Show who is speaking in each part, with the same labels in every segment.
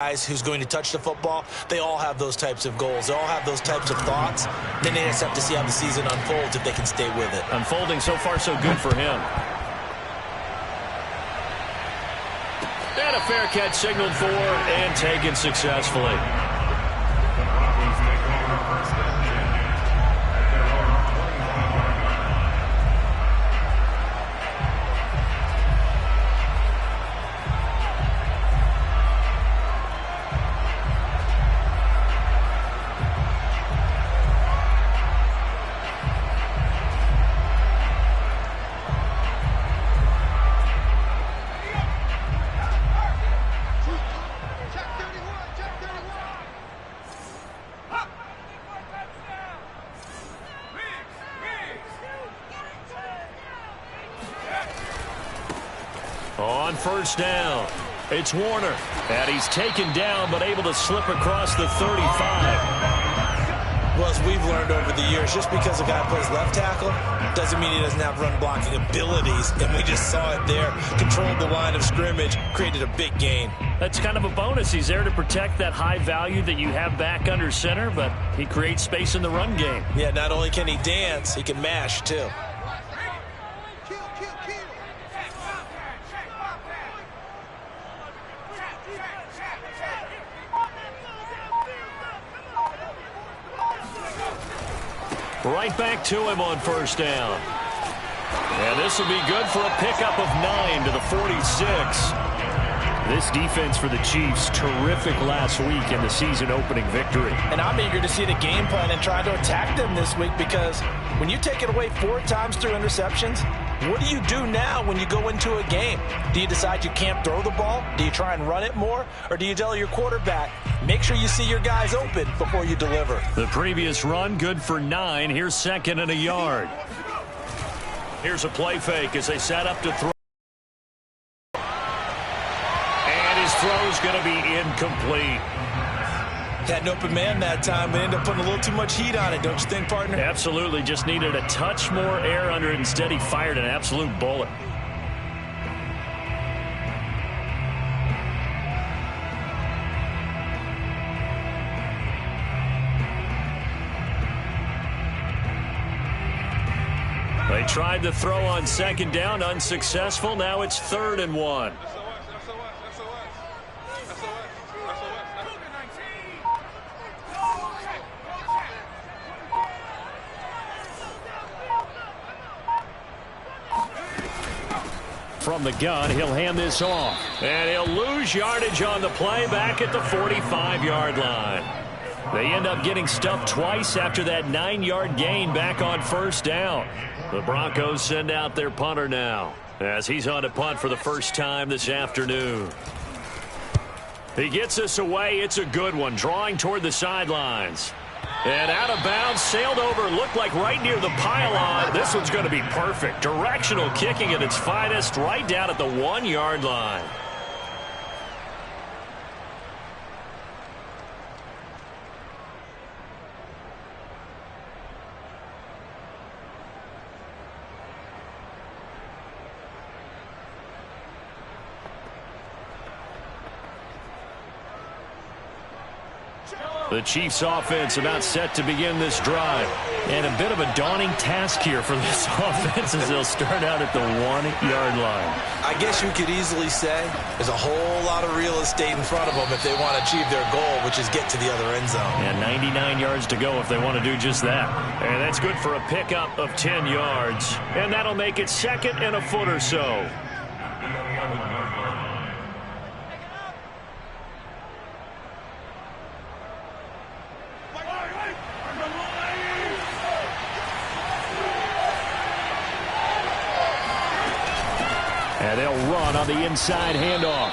Speaker 1: guys who's going to touch the football, they all have those types of goals. They all have those types of thoughts. Then they just have to see how the season unfolds if they can stay with it.
Speaker 2: Unfolding so far so good for him. And a fair catch signaled for and taken successfully. On first down, it's Warner. And he's taken down, but able to slip across the 35.
Speaker 1: Well, as we've learned over the years, just because a guy plays left tackle doesn't mean he doesn't have run-blocking abilities. And we just saw it there. Controlled the line of scrimmage, created a big gain.
Speaker 2: That's kind of a bonus. He's there to protect that high value that you have back under center, but he creates space in the run game.
Speaker 1: Yeah, not only can he dance, he can mash, too.
Speaker 2: Right back to him on first down. And this will be good for a pickup of 9 to the 46. This defense for the Chiefs, terrific last week in the season-opening victory.
Speaker 1: And I'm eager to see the game plan and try to attack them this week, because when you take it away 4 times through interceptions, what do you do now when you go into a game? Do you decide you can't throw the ball? Do you try and run it more? Or do you tell your quarterback, make sure you see your guys open before you deliver?
Speaker 2: The previous run, good for 9. Here's 2nd and a yard. Here's a play fake as they set up to throw. And his throw's going to be incomplete.
Speaker 1: Had an open man that time, but ended up putting a little too much heat on it, don't you think, partner?
Speaker 2: Absolutely. Just needed a touch more air under it. Instead, he fired an absolute bullet. They tried to throw on 2nd down, unsuccessful. Now it's 3rd and 1. From the gun, he'll hand this off. And he'll lose yardage on the play back at the 45-yard line. They end up getting stuffed twice after that 9-yard gain back on first down. The Broncos send out their punter now as he's on to punt for the first time this afternoon. He gets us away. It's a good one, drawing toward the sidelines. And out of bounds, sailed over, looked like right near the pylon. This one's going to be perfect. Directional kicking at its finest, right down at the 1-yard line. The Chiefs offense about set to begin this drive. And a bit of a daunting task here for this offense as they'll start out at the 1-yard line.
Speaker 1: I guess you could easily say there's a whole lot of real estate in front of them if they want to achieve their goal, which is get to the other end zone.
Speaker 2: And 99 yards to go if they want to do just that. And that's good for a pickup of 10 yards. And that'll make it 2nd and a foot or so. And they'll run on the inside handoff.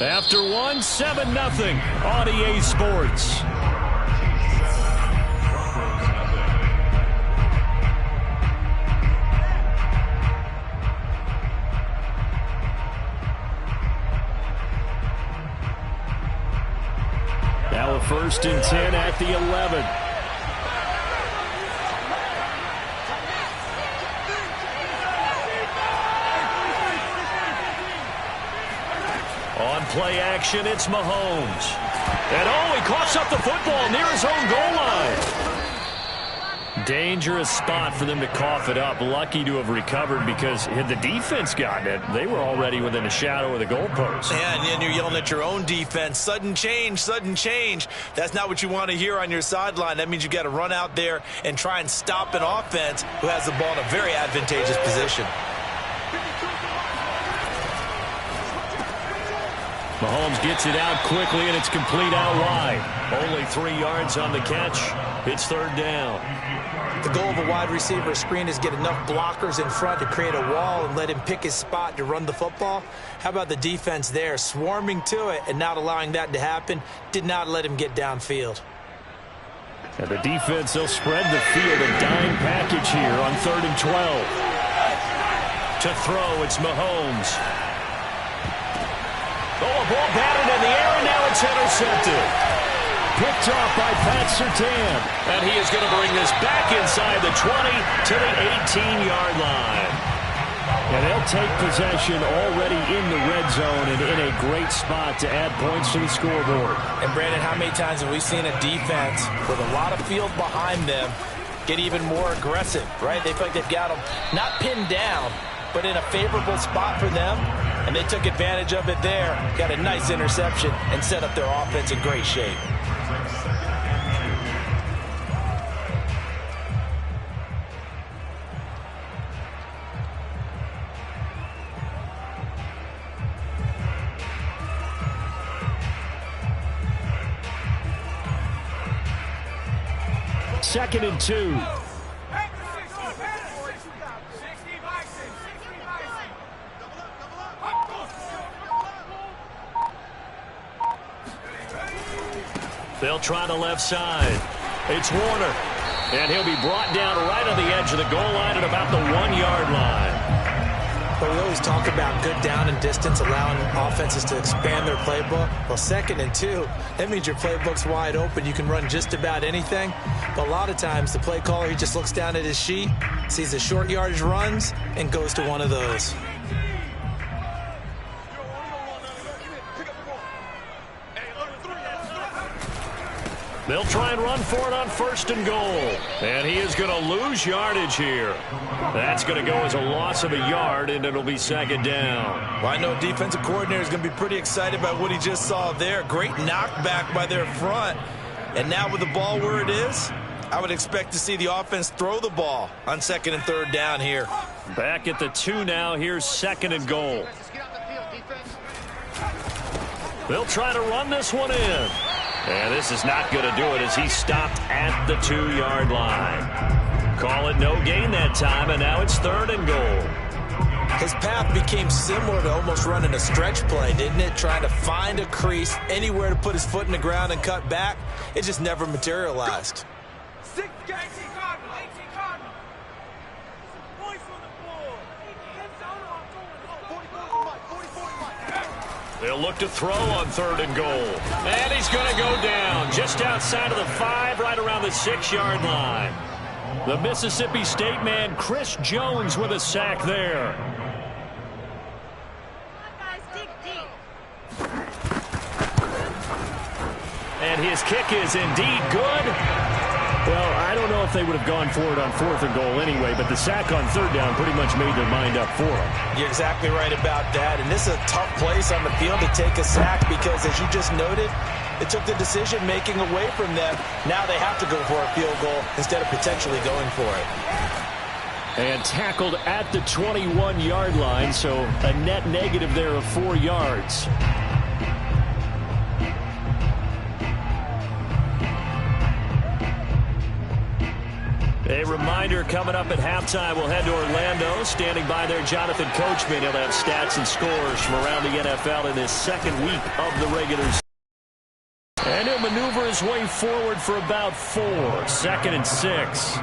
Speaker 2: After 1, 7-0 on EA Sports. Now a 1st and 10 at the 11. On play action, it's Mahomes. And he coughs up the football near his own goal line. Dangerous spot for them to cough it up. Lucky to have recovered because had the defense gotten it, they were already within a shadow of the goalpost.
Speaker 1: Yeah, and then you're yelling at your own defense. Sudden change, sudden change. That's not what you want to hear on your sideline. That means you got to run out there and try and stop an offense who has the ball in a very advantageous position.
Speaker 2: Mahomes gets it out quickly, and it's complete out wide. Only 3 yards on the catch. It's third down.
Speaker 1: The goal of a wide receiver screen is get enough blockers in front to create a wall and let him pick his spot to run the football. How about the defense there, swarming to it and not allowing that to happen? Did not let him get downfield.
Speaker 2: And the defense, they'll spread the field, a dime package here on 3rd and 12. To throw, it's Mahomes. Oh, a ball batted in the air, and now it's intercepted. Picked off by Pat Surtain. And he is going to bring this back inside the 20 to the 18-yard line. And they'll take possession already in the red zone and in a great spot to add points to the scoreboard.
Speaker 1: And, Brandon, how many times have we seen a defense with a lot of field behind them get even more aggressive, right? They feel like they've got them not pinned down, but in a favorable spot for them. And they took advantage of it there, got a nice interception, and set up their offense in great shape.
Speaker 2: Second and 2. They'll try the left side. It's Warner. And he'll be brought down right on the edge of the goal line at about the 1-yard line.
Speaker 1: But we always talk about good down and distance, allowing offenses to expand their playbook. Well, 2nd and 2, that means your playbook's wide open. You can run just about anything. But a lot of times, the play caller, he just looks down at his sheet, sees the short yardage runs, and goes to one of those.
Speaker 2: They'll try and run for it on 1st and goal. And he is going to lose yardage here. That's going to go as a loss of a yard, and it'll be 2nd down.
Speaker 1: Well, I know defensive coordinator is going to be pretty excited about what he just saw there. Great knockback by their front. And now with the ball where it is, I would expect to see the offense throw the ball on 2nd and 3rd down here.
Speaker 2: Back at the 2 now. Here's 2nd and goal. They'll try to run this one in. And this is not going to do it as he stopped at the 2-yard line. Call it no gain that time, and now it's 3rd and goal.
Speaker 1: His path became similar to almost running a stretch play, didn't it? Trying to find a crease, anywhere to put his foot in the ground and cut back. It just never materialized.
Speaker 2: They'll look to throw on 3rd and goal. And he's going to go down just outside of the 5, right around the 6-yard line. The Mississippi State man, Chris Jones, with a sack there. And his kick is indeed good. Well, I don't know if they would have gone for it on 4th and goal anyway, but the sack on 3rd down pretty much made their mind up for them.
Speaker 1: You're exactly right about that, and this is a tough place on the field to take a sack because, as you just noted, it took the decision-making away from them. Now they have to go for a field goal instead of potentially going for it.
Speaker 2: And tackled at the 21-yard line, so a net negative there of 4 yards. A reminder, coming up at halftime, we'll head to Orlando. Standing by there, Jonathan Coachman. He'll have stats and scores from around the NFL in this 2nd week of the regular season. And he'll maneuver his way forward for about 4. 2nd and 6.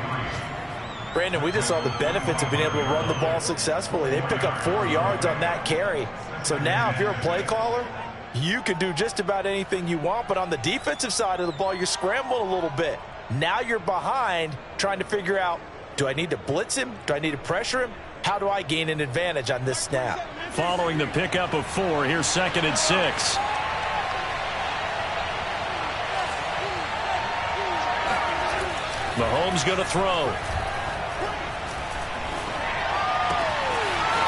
Speaker 1: Brandon, we just saw the benefits of being able to run the ball successfully. They pick up 4 yards on that carry. So now, if you're a play caller, you can do just about anything you want. But on the defensive side of the ball, you're scrambling a little bit. Now you're behind trying to figure out, do I need to blitz him? Do I need to pressure him? How do I gain an advantage on this snap?
Speaker 2: following the pickup of 4. Here's 2nd and 6. Mahomes going to throw.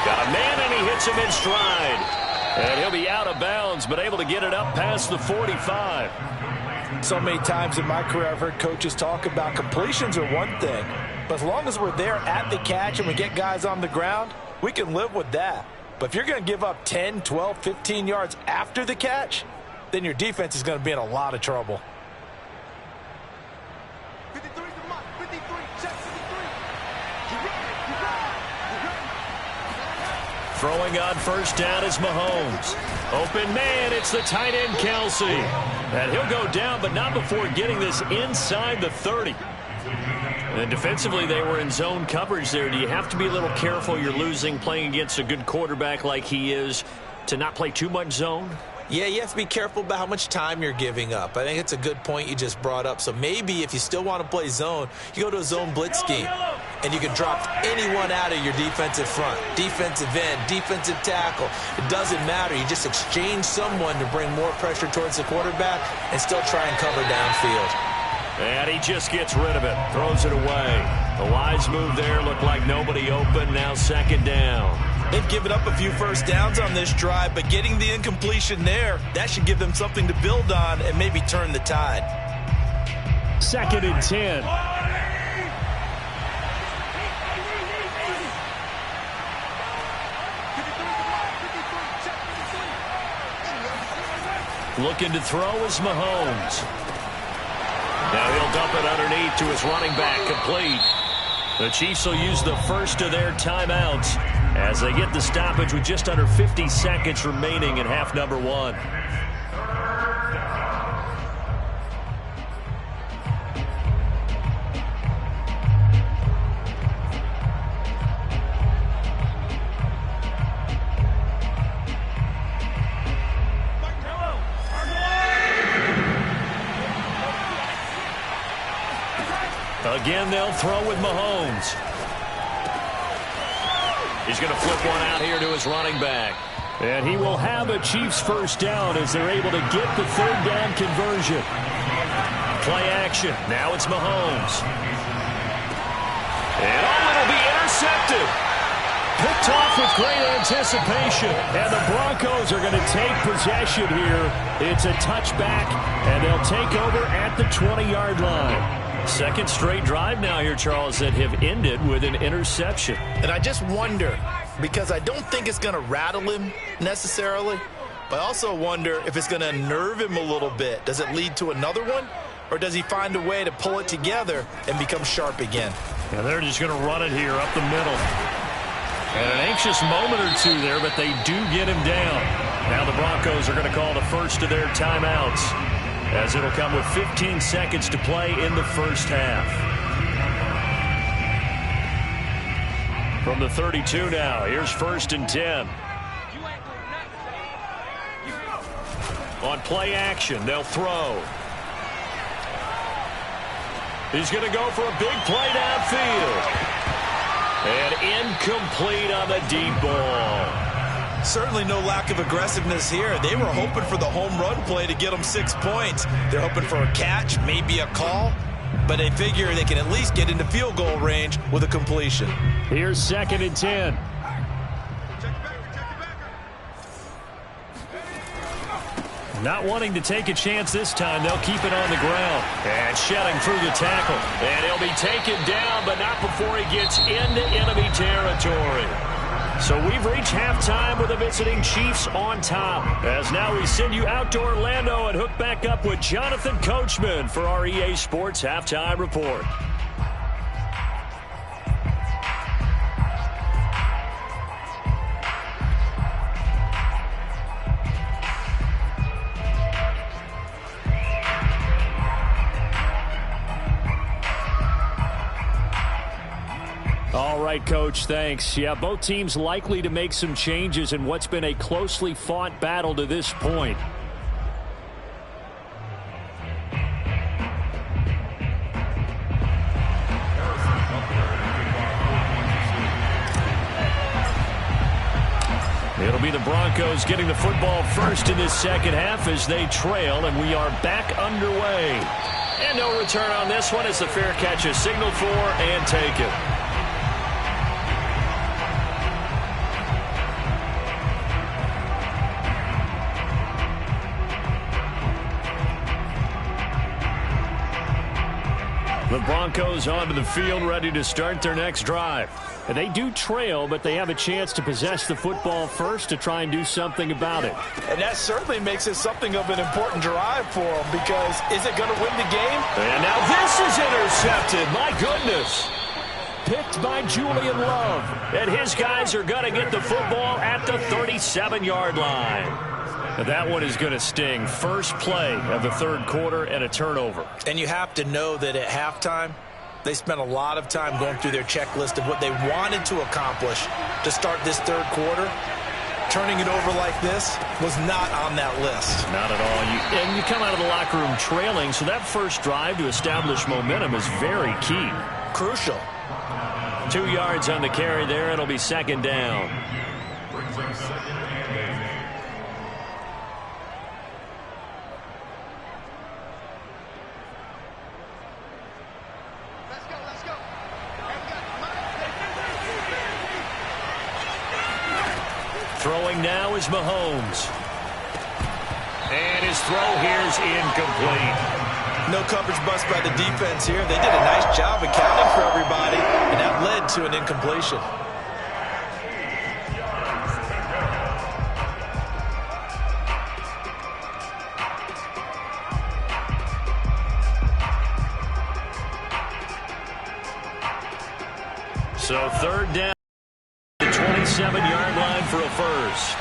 Speaker 2: Got a man, and he hits him in stride. And he'll be out of bounds, but able to get it up past the 45.
Speaker 1: So many times in my career I've heard coaches talk about completions are one thing, but as long as we're there at the catch and we get guys on the ground, we can live with that. But if you're going to give up 10, 12, 15 yards after the catch, then your defense is going to be in a lot of trouble.
Speaker 2: Throwing on first down is Mahomes. Open man, it's the tight end Kelsey. And he'll go down, but not before getting this inside the 30. And defensively, they were in zone coverage there. Do you have to be a little careful? You're losing, playing against a good quarterback like he is, to not play too much zone?
Speaker 1: Yeah, you have to be careful about how much time you're giving up. I think it's a good point you just brought up. So maybe if you still want to play zone, you go to a zone blitz scheme. And you can drop anyone out of your defensive front. Defensive end, defensive tackle. It doesn't matter. You just exchange someone to bring more pressure towards the quarterback and still try and cover downfield.
Speaker 2: And he just gets rid of it. Throws it away. A wise move there. Looked like nobody open. Now 2nd down.
Speaker 1: They've given up a few first downs on this drive, but getting the incompletion there, that should give them something to build on and maybe turn the tide.
Speaker 2: 2nd and 10. Looking to throw is Mahomes. Now he'll dump it underneath to his running back, complete. The Chiefs will use the first of their timeouts as they get the stoppage with just under 50 seconds remaining in half number 1. Again, they'll throw with Mahomes. He's going to flip one out here to his running back. And he will have a Chiefs first down as they're able to get the 3rd down conversion. Play action. Now it's Mahomes. And it'll be intercepted. Picked off with great anticipation. And the Broncos are going to take possession here. It's a touchback, and they'll take over at the 20-yard line. 2nd straight drive now here, Charles, that have ended with an interception.
Speaker 1: And I just wonder, because I don't think it's going to rattle him necessarily, but I also wonder if it's going to unnerve him a little bit. Does it lead to another one, or does he find a way to pull it together and become sharp again?
Speaker 2: And they're just going to run it here up the middle. And an anxious moment or two there, but they do get him down. Now the Broncos are going to call the first of their timeouts, as it'll come with 15 seconds to play in the first half. From the 32 now, here's 1st and 10. On play action, they'll throw. He's going to go for a big play downfield. And incomplete on the deep ball.
Speaker 1: Certainly no lack of aggressiveness here. They were hoping for the home run play to get them 6 points. They're hoping for a catch, maybe a call, but they figure they can at least get into field goal range with a completion.
Speaker 2: Here's 2nd and 10. Not wanting to take a chance this time, they'll keep it on the ground. And shedding through the tackle. And he'll be taken down, but not before he gets into enemy territory. So we've reached halftime with the visiting Chiefs on top. As now we send you out to Orlando and hook back up with Jonathan Coachman for our EA Sports Halftime Report. All right, Coach, thanks. Yeah, both teams likely to make some changes in what's been a closely fought battle to this point. It'll be the Broncos getting the football first in this second half as they trail, and we are back underway. And no return on this one as the fair catch is signaled for and taken. The Broncos onto the field ready to start their next drive. And they do trail, but they have a chance to possess the football first to try and do something about it.
Speaker 1: And that certainly makes it something of an important drive for them, because is it going to win the game?
Speaker 2: And now this is intercepted. My goodness. Picked by Julian Love. And his guys are going to get the football at the 37-yard line. That one is going to sting. First play of the third quarter and a turnover.
Speaker 1: And you have to know that at halftime, they spent a lot of time going through their checklist of what they wanted to accomplish to start this third quarter. Turning it over like this was not on that list.
Speaker 2: Not at all. And you come out of the locker room trailing, so that first drive to establish momentum is very key.
Speaker 1: Crucial.
Speaker 2: 2 yards on the carry there. It'll be second down. Throwing now is Mahomes. And his throw here is incomplete.
Speaker 1: No coverage bust by the defense here. They did a nice job accounting for everybody, and that led to an incompletion.
Speaker 2: So third down. 27-yard line for a first.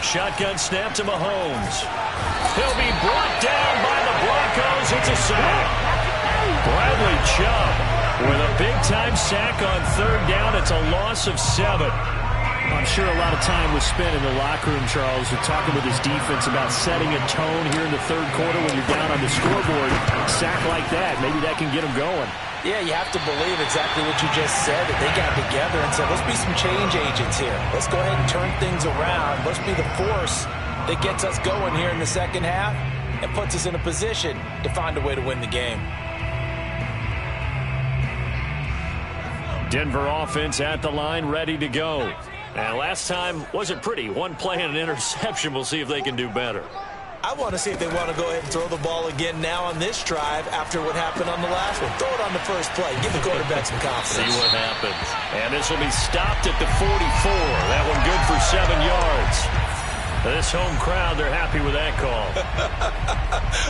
Speaker 2: Shotgun snap to Mahomes. He'll be brought down by the Broncos. It's a sack. Bradley Chubb with a big-time sack on third down. It's a loss of 7.
Speaker 3: I'm sure a lot of time was spent in the locker room, Charles, with talking with his defense about setting a tone here in the third quarter when you're down on the scoreboard. A sack like that, maybe that can get them going.
Speaker 1: Yeah, you have to believe exactly what you just said, that they got together and said, let's be some change agents here. Let's go ahead and turn things around. Let's be the force that gets us going here in the second half and puts us in a position to find a way to win the game.
Speaker 2: Denver offense at the line, ready to go. And last time wasn't pretty. One play and an interception. We'll see if they can do better.
Speaker 1: I want to see if they want to go ahead and throw the ball again now on this drive after what happened on the last one. Throw it on the first play. Give the quarterback some confidence.
Speaker 2: See what happens. And this will be stopped at the 44. That one good for 7 yards. This home crowd, they're happy with that call.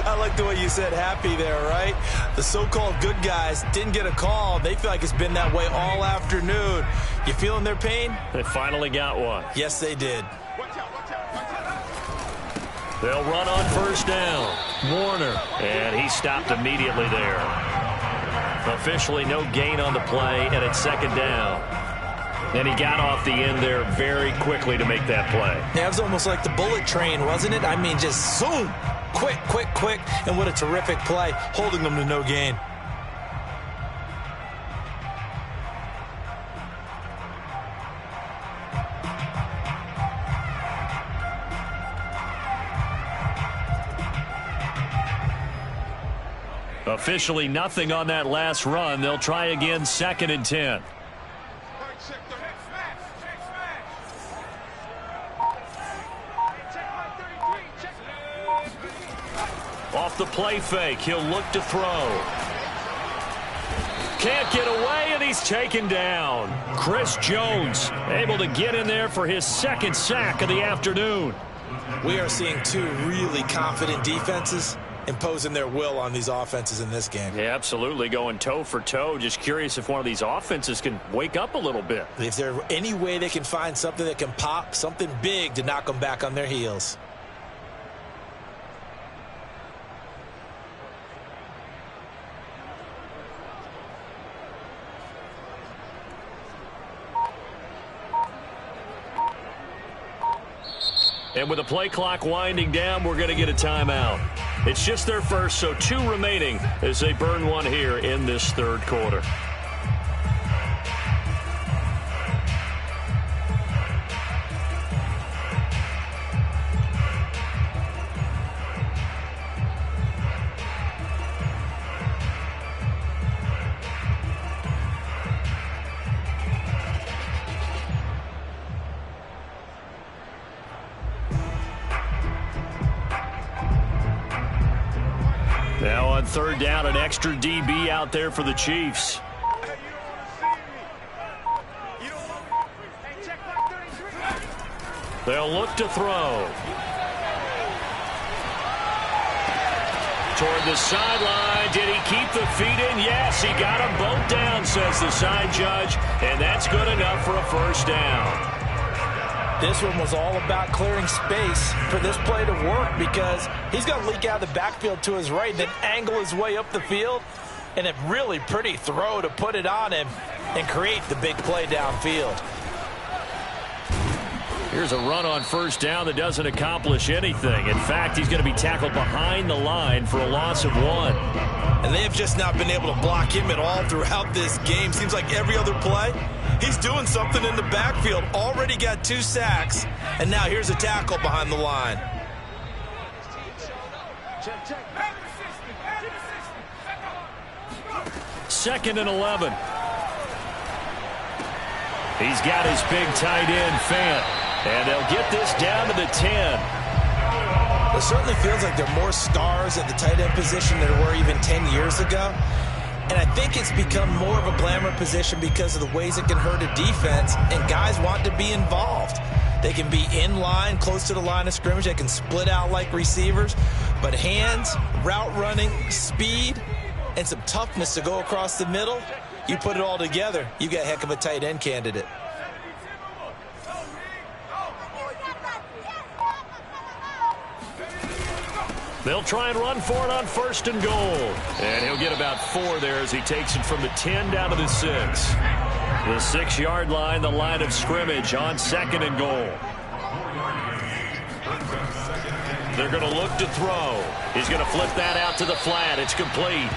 Speaker 1: I like the way you said happy there, right? The so-called good guys didn't get a call. They feel like it's been that way all afternoon. You feeling their pain?
Speaker 2: They finally got one.
Speaker 1: Yes, they did.
Speaker 2: They'll run on first down. Warner. And he stopped immediately there. Officially no gain on the play, and it's second down. And he got off the end there very quickly to make that play.
Speaker 1: Yeah, it was almost like the bullet train, wasn't it? I mean, just zoom. Quick, quick, quick. And what a terrific play, holding them to no gain.
Speaker 2: Officially nothing on that last run. They'll try again, second and 10. Off the play fake, he'll look to throw. Can't get away, and he's taken down. Chris Jones able to get in there for his second sack of the afternoon.
Speaker 1: We are seeing two really confident defenses imposing their will on these offenses in this game.
Speaker 2: Yeah, absolutely, going toe for toe. Just curious if one of these offenses can wake up a little bit.
Speaker 1: If there's any way they can find something that can pop, something big to knock them back on their heels.
Speaker 2: And with the play clock winding down, we're going to get a timeout. It's just their first, so 2 remaining as they burn one here in this third quarter. third down, an extra DB out there for the Chiefs. They'll look to throw. Toward the sideline. Did he keep the feet in? Yes, he got them both down, says the side judge. And that's good enough for a first down.
Speaker 1: This one was all about clearing space for this play to work because he's going to leak out of the backfield to his right, then angle his way up the field. And a really pretty throw to put it on him and create the big play downfield.
Speaker 2: Here's a run on first down that doesn't accomplish anything. In fact, he's going to be tackled behind the line for a loss of 1.
Speaker 1: And they have just not been able to block him at all throughout this game. Seems like every other play, he's doing something in the backfield. Already got 2 sacks, and now here's a tackle behind the line.
Speaker 2: Second and 11. He's got his big tight end, Fant. And they'll get this down to the 10.
Speaker 1: It certainly feels like there are more stars at the tight end position than there were even 10 years ago. And I think it's become more of a glamour position because of the ways it can hurt a defense, and guys want to be involved. They can be in line, close to the line of scrimmage. They can split out like receivers. But hands, route running, speed, and some toughness to go across the middle, you put it all together, you got a heck of a tight end candidate.
Speaker 2: They'll try and run for it on first and goal. And he'll get about 4 there as he takes it from the 10 down to the 6. The 6-yard line, the line of scrimmage on second and goal. They're going to look to throw. He's going to flip that out to the flat. It's complete.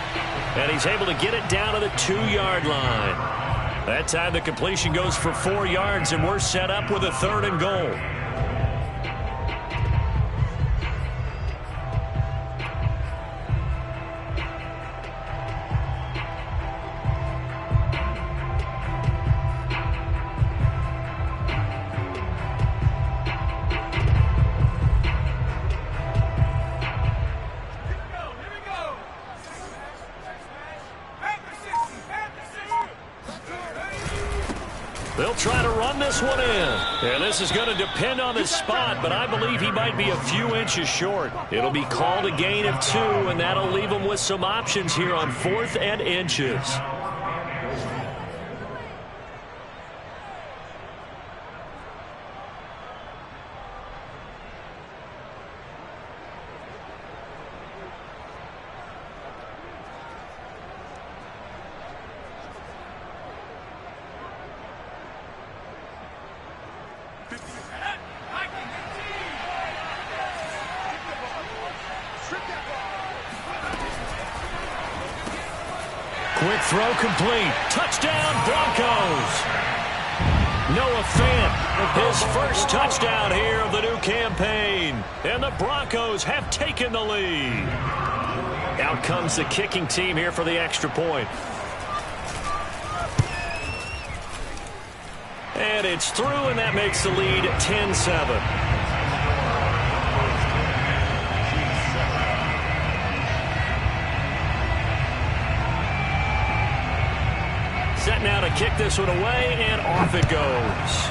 Speaker 2: And he's able to get it down to the 2-yard line. That time the completion goes for 4 yards, and we're set up with a third and goal. They'll try to run this one in. And this is going to depend on the spot, but I believe he might be a few inches short. It'll be called a gain of 2, and that'll leave him with some options here on 4th and inches. Quick throw complete. Touchdown, Broncos. Noah Fant, his first touchdown here of the new campaign. And the Broncos have taken the lead. Out comes the kicking team here for the extra point. And it's through, and that makes the lead 10-7. Set now to kick this one away, and off it goes.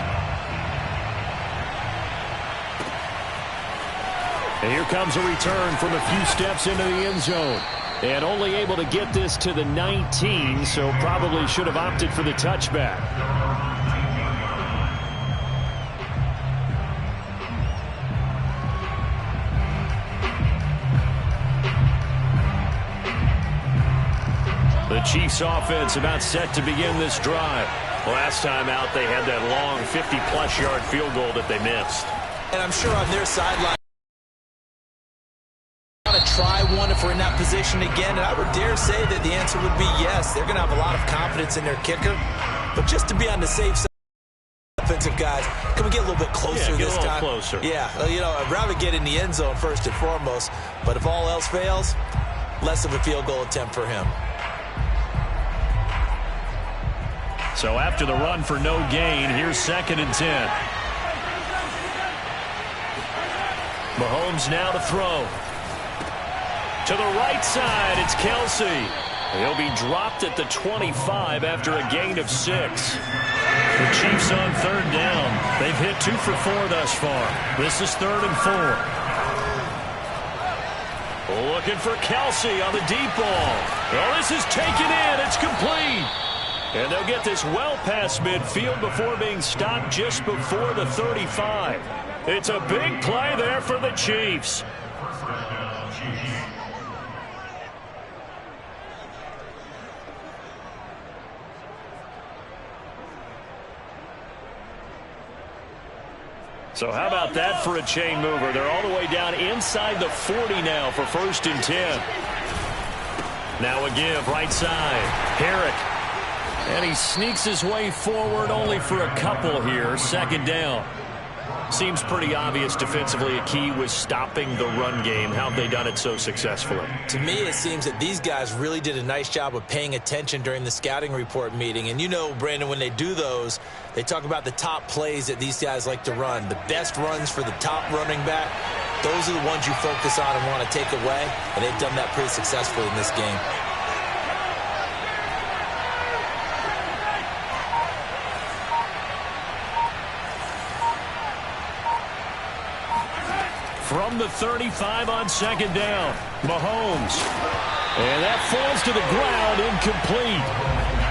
Speaker 2: And here comes a return from a few steps into the end zone. And only able to get this to the 19, so probably should have opted for the touchback. The Chiefs offense about set to begin this drive. Last time out, they had that long 50-plus yard field goal that they missed.
Speaker 1: And I'm sure on their sideline, want to try one if we're in that position again. And I would dare say that the answer would be yes. They're going to have a lot of confidence in their kicker. But just to be on the safe side, offensive guys, can we get a little bit closer this time?
Speaker 2: Closer.
Speaker 1: Yeah, you know, I'd rather get in the end zone first and foremost. But if all else fails, less of a field goal attempt for him.
Speaker 2: So after the run for no gain, here's 2nd and 10. Mahomes now to throw. To the right side, it's Kelsey. He'll be dropped at the 25 after a gain of 6. The Chiefs on third down. They've hit 2 for 4 thus far. This is 3rd and 4. Looking for Kelsey on the deep ball. Well, this is taken in. It's complete. And they'll get this well past midfield before being stopped just before the 35. It's a big play there for the Chiefs. So how about that for a chain mover? They're all the way down inside the 40 now for 1st and 10. Now a give right side. Herrick. And he sneaks his way forward only for a couple here. 2nd down. Seems pretty obvious defensively a key was stopping the run game. How have they done it so successfully?
Speaker 1: To me, it seems that these guys really did a nice job of paying attention during the scouting report meeting. And you know, Brandon, when they do those, they talk about the top plays that these guys like to run. The best runs for the top running back, those are the ones you focus on and want to take away. And they've done that pretty successfully in this game.
Speaker 2: From the 35 on 2nd down, Mahomes. And that falls to the ground, incomplete.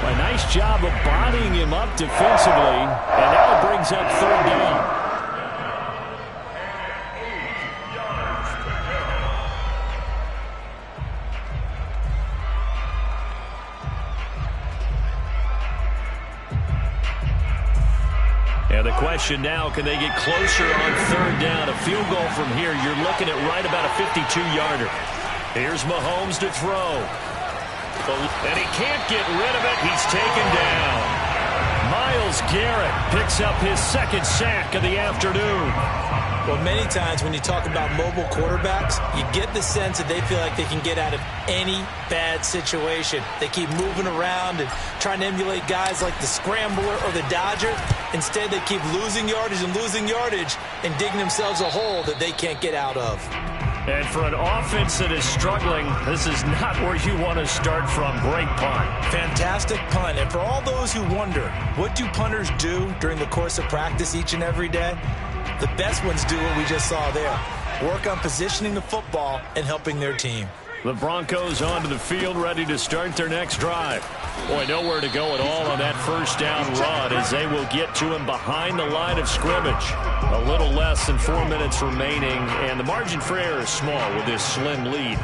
Speaker 2: A nice job of bodying him up defensively, and now it brings up 3rd down. And the question now, can they get closer on 3rd down? A field goal from here, you're looking at right about a 52-yarder. Here's Mahomes to throw. And he can't get rid of it. He's taken down. Myles Garrett picks up his 2nd sack of the afternoon.
Speaker 1: Well, many times when you talk about mobile quarterbacks, you get the sense that they feel like they can get out of any bad situation. They keep moving around and trying to emulate guys like the Scrambler or the Dodger. Instead, they keep losing yardage and digging themselves a hole that they can't get out of.
Speaker 2: And for an offense that is struggling, this is not where you want to start from. Great punt.
Speaker 1: Fantastic punt. And for all those who wonder, what do punters do during the course of practice each and every day? The best ones do what we just saw there. Work on positioning the football and helping their team.
Speaker 2: The Broncos onto the field, ready to start their next drive. Boy, nowhere to go at all on that 1st down run as they will get to him behind the line of scrimmage. A little less than 4 minutes remaining, and the margin for error is small with this slim lead.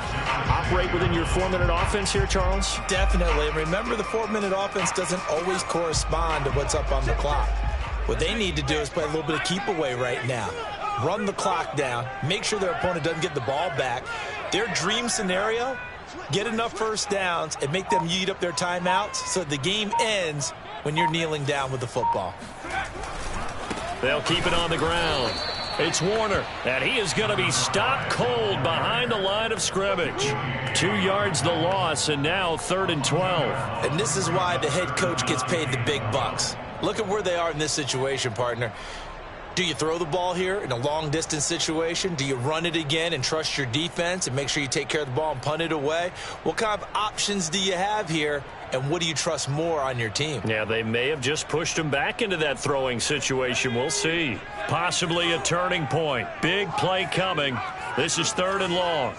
Speaker 2: Operate within your 4-minute offense here, Charles?
Speaker 1: Definitely. And remember, the 4-minute offense doesn't always correspond to what's up on the clock. What they need to do is play a little bit of keep away right now. Run the clock down. Make sure their opponent doesn't get the ball back. Their dream scenario, get enough 1st downs and make them yeet up their timeouts so the game ends when you're kneeling down with the football.
Speaker 2: They'll keep it on the ground. It's Warner, and he is going to be stopped cold behind the line of scrimmage. 2 yards the loss, and now 3rd and 12.
Speaker 1: And this is why the head coach gets paid the big bucks. Look at where they are in this situation, partner. Do you throw the ball here in a long-distance situation? Do you run it again and trust your defense and make sure you take care of the ball and punt it away? What kind of options do you have here, and what do you trust more on your team?
Speaker 2: Yeah, they may have just pushed him back into that throwing situation. We'll see. Possibly a turning point. Big play coming. This is 3rd and long.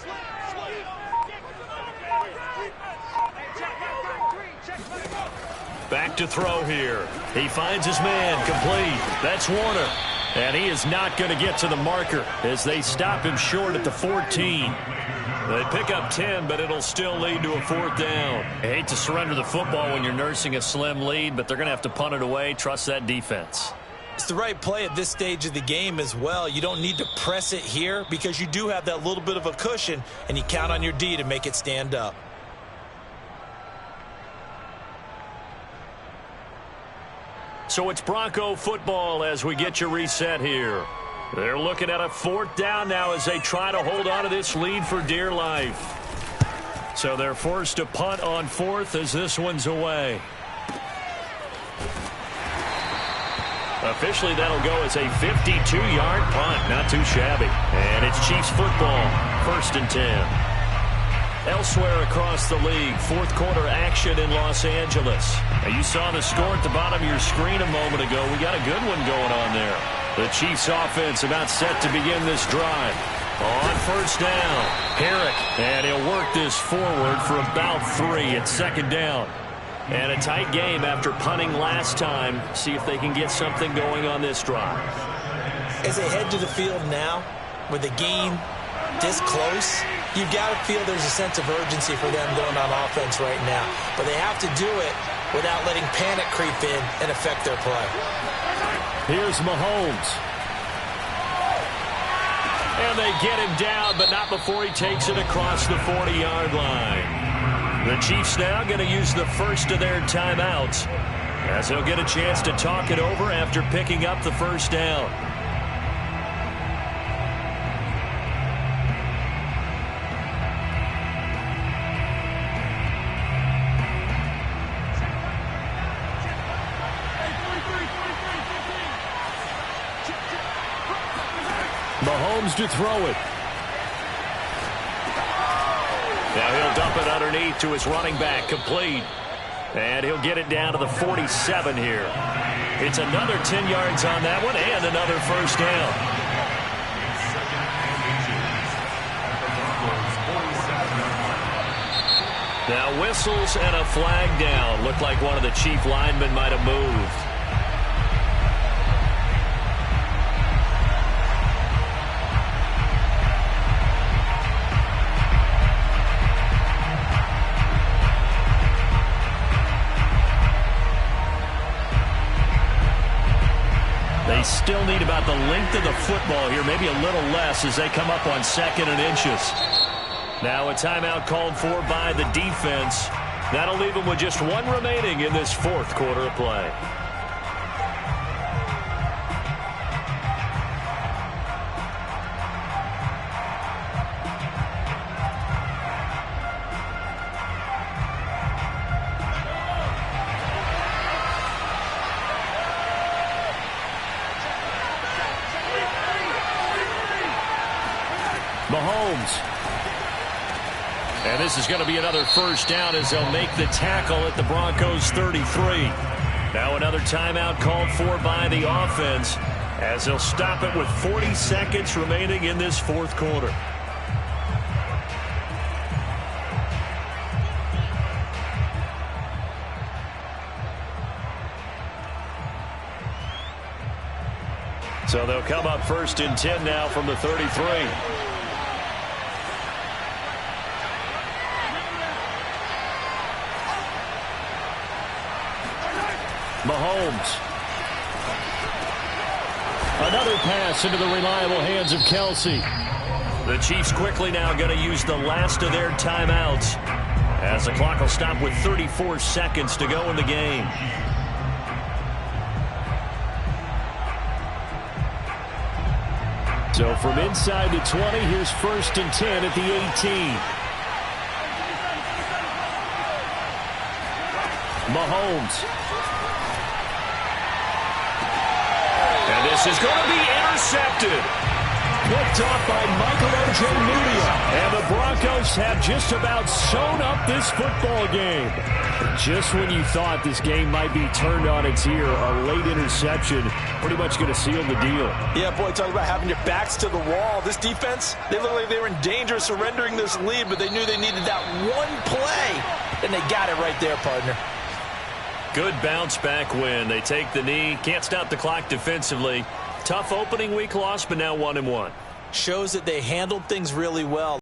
Speaker 2: Back to throw here. He finds his man, complete. That's Warner. And he is not going to get to the marker as they stop him short at the 14. They pick up 10, but it'll still lead to a 4th down. I hate to surrender the football when you're nursing a slim lead, but they're going to have to punt it away. Trust that defense.
Speaker 1: It's the right play at this stage of the game as well. You don't need to press it here because you do have that little bit of a cushion, and you count on your D to make it stand up.
Speaker 2: So it's Bronco football as we get you reset here. They're looking at a 4th down now as they try to hold on to this lead for dear life. So they're forced to punt on 4th as this one's away. Officially, that'll go as a 52-yard punt. Not too shabby. And it's Chiefs football, 1st and 10. Elsewhere across the league, fourth quarter action in Los Angeles. Now you saw the score at the bottom of your screen a moment ago. We got a good one going on there. The Chiefs offense about set to begin this drive. On first down, Herrick, and he'll work this forward for about 3 at second down. And a tight game after punting last time. See if they can get something going on this drive.
Speaker 1: As they head to the field now, with the game this close, you've got to feel there's a sense of urgency for them going on offense right now. But they have to do it without letting panic creep in and affect their play.
Speaker 2: Here's Mahomes. And they get him down, but not before he takes it across the 40-yard line. The Chiefs now going to use the first of their timeouts, as he'll get a chance to talk it over after picking up the first down. Mahomes to throw it. Now he'll dump it underneath to his running back, complete. And he'll get it down to the 47 here. It's another 10 yards on that one and another first down. Now whistles and a flag down. Looked like one of the Chief linemen might have moved. They still need about the length of the football here, maybe a little less as they come up on 2nd and inches. Now a timeout called for by the defense. That'll leave them with just one remaining in this fourth quarter of play. Mahomes. And this is going to be another first down as they'll make the tackle at the Broncos 33. Now another timeout called for by the offense as they'll stop it with 40 seconds remaining in this fourth quarter. So they'll come up 1st and 10 now from the 33. Mahomes. Another pass into the reliable hands of Kelsey. The Chiefs quickly now going to use the last of their timeouts as the clock will stop with 34 seconds to go in the game. So from inside the 20, here's 1st and 10 at the 18. Mahomes. And this is going to be intercepted. Picked off by Michael Ojemudia. And the Broncos have just about sewn up this football game. Just when you thought this game might be turned on its ear, a late interception pretty much going to seal the deal.
Speaker 1: Yeah, boy, talk about having your backs to the wall. This defense, they look like they were in danger of surrendering this lead, but they knew they needed that one play, and they got it right there, partner.
Speaker 2: Good bounce-back win. They take the knee. Can't stop the clock defensively. Tough opening week loss, but now 1-1.
Speaker 1: Shows that they handled things really well.